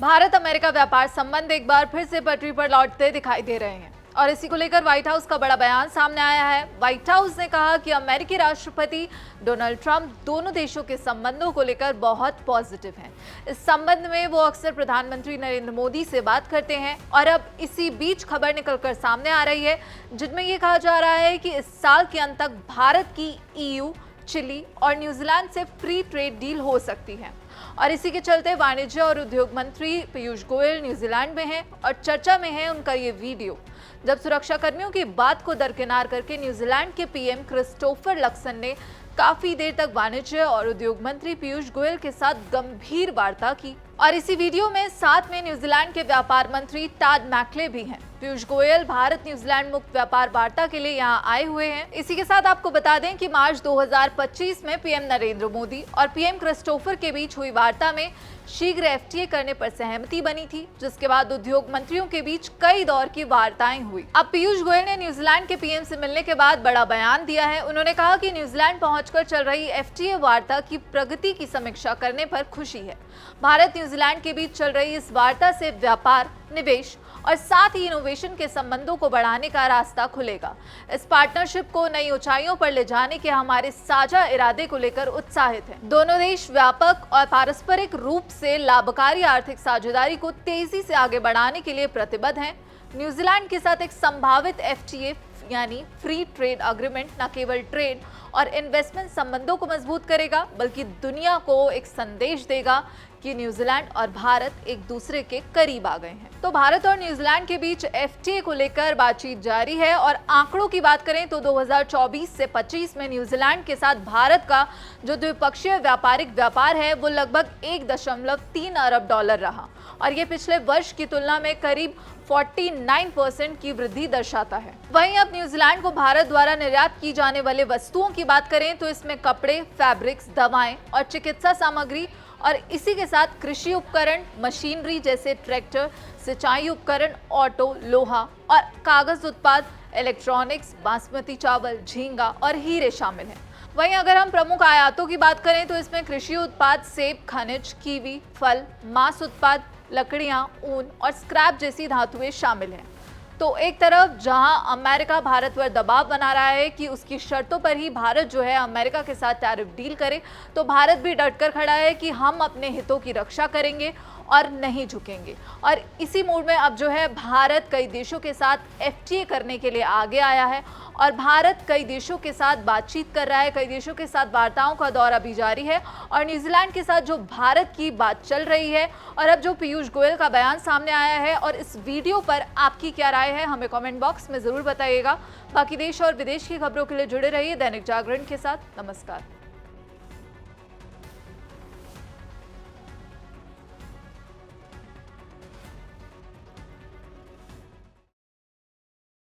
Bharat America व्यापार संबंध एक बार फिर से पटरी पर लौटते दिखाई दे रहे हैं और इसी को लेकर व्हाइट हाउस का बड़ा बयान सामने आया है। व्हाइट हाउस ने कहा कि अमेरिकी राष्ट्रपति डोनाल्ड ट्रंप दोनों देशों के संबंधों को लेकर बहुत पॉजिटिव हैं। इस संबंध में वो अक्सर प्रधानमंत्री नरेंद्र मोदी से बात करते हैं और अब इसी बीच खबर निकलकर सामने आ रही है जिनमें ये कहा जा रहा है कि इस साल के अंत तक भारत की EU, चिली और न्यूजीलैंड से फ्री ट्रेड डील हो सकती है। और इसी के चलते वाणिज्य और उद्योग मंत्री पीयूष गोयल न्यूजीलैंड में हैं और चर्चा में है उनका ये वीडियो, जब सुरक्षा कर्मियों की बात को दरकिनार करके न्यूजीलैंड के PM क्रिस्टोफर लक्सन ने काफी देर तक वाणिज्य और उद्योग मंत्री पीयूष गोयल के साथ गंभीर वार्ता की। और इसी वीडियो में साथ में न्यूजीलैंड के व्यापार मंत्री टॉड मैकले भी हैं। पीयूष गोयल भारत न्यूजीलैंड मुक्त व्यापार वार्ता के लिए यहाँ आए हुए हैं। इसी के साथ आपको बता दें कि मार्च 2025 में PM नरेंद्र मोदी और PM क्रिस्टोफर के बीच हुई वार्ता में शीघ्र FTA करने पर सहमति बनी थी, जिसके बाद उद्योग मंत्रियों के बीच कई दौर की वार्ताएं हुई। अब पीयूष गोयल ने न्यूजीलैंड के PM से मिलने के बाद बड़ा बयान दिया है। उन्होंने कहा कि न्यूजीलैंड पहुंचकर चल रही FTA वार्ता की प्रगति की समीक्षा करने पर खुशी है। भारत न्यूजीलैंड के बीच चल रही इस वार्ता से व्यापार, निवेश और साथ ही इनोवेशन के संबंधों को बढ़ाने का रास्ता खुलेगा। इस पार्टनरशिप को नई ऊंचाइयों पर ले जाने के हमारे साझा इरादे को लेकर उत्साहित हैं। दोनों देश व्यापक और पारस्परिक रूप से लाभकारी आर्थिक साझेदारी को तेजी से आगे बढ़ाने के लिए प्रतिबद्ध हैं। न्यूजीलैंड के साथ एक संभावित FTA यानी फ्री ट्रेड अग्रीमेंट न केवल ट्रेड और इन्वेस्टमेंट संबंधों को मजबूत करेगा, बल्कि दुनिया को एक संदेश देगा कि न्यूजीलैंड और भारत एक दूसरे के करीब आ गए हैं। तो भारत और न्यूजीलैंड के बीच FTA को लेकर बातचीत जारी है और आंकड़ों की बात करें तो 2024 से 25 में न्यूजीलैंड के साथ भारत का जो द्विपक्षीय व्यापारिक व्यापार है वो लगभग 1.3 अरब डॉलर रहा और ये पिछले वर्ष की तुलना में करीब 49% की वृद्धि दर्शाता है। वहीं अब न्यूजीलैंड को भारत द्वारा निर्यात की जाने वाले वस्तुओं की बात करें तो इसमें कपड़े, फैब्रिक्स, दवाएं और चिकित्सा सामग्री और इसी के साथ कृषि उपकरण, मशीनरी जैसे ट्रैक्टर, सिंचाई उपकरण, ऑटो, लोहा और कागज उत्पाद, इलेक्ट्रॉनिक्स, बासमती चावल, झींगा और हीरे शामिल हैं। वहीं अगर हम प्रमुख आयातों की बात करें तो इसमें कृषि उत्पाद, सेब, खनिज, कीवी, फल, मांस उत्पाद, लकड़ियां, ऊन और स्क्रैप जैसी धातुएं शामिल हैं। तो एक तरफ जहां अमेरिका भारत पर दबाव बना रहा है कि उसकी शर्तों पर ही भारत जो है अमेरिका के साथ टैरिफ डील करे, तो भारत भी डटकर खड़ा है कि हम अपने हितों की रक्षा करेंगे और नहीं झुकेंगे। और इसी मूड में अब जो है भारत कई देशों के साथ FTA करने के लिए आगे आया है और भारत कई देशों के साथ बातचीत कर रहा है, कई देशों के साथ वार्ताओं का दौर अभी जारी है और न्यूजीलैंड के साथ जो भारत की बात चल रही है और अब जो पीयूष गोयल का बयान सामने आया है और इस वीडियो पर आपकी क्या राय है हमें कमेंट बॉक्स में ज़रूर बताइएगा। बाकी देश और विदेश की खबरों के लिए जुड़े रहिए दैनिक जागरण के साथ। नमस्कार।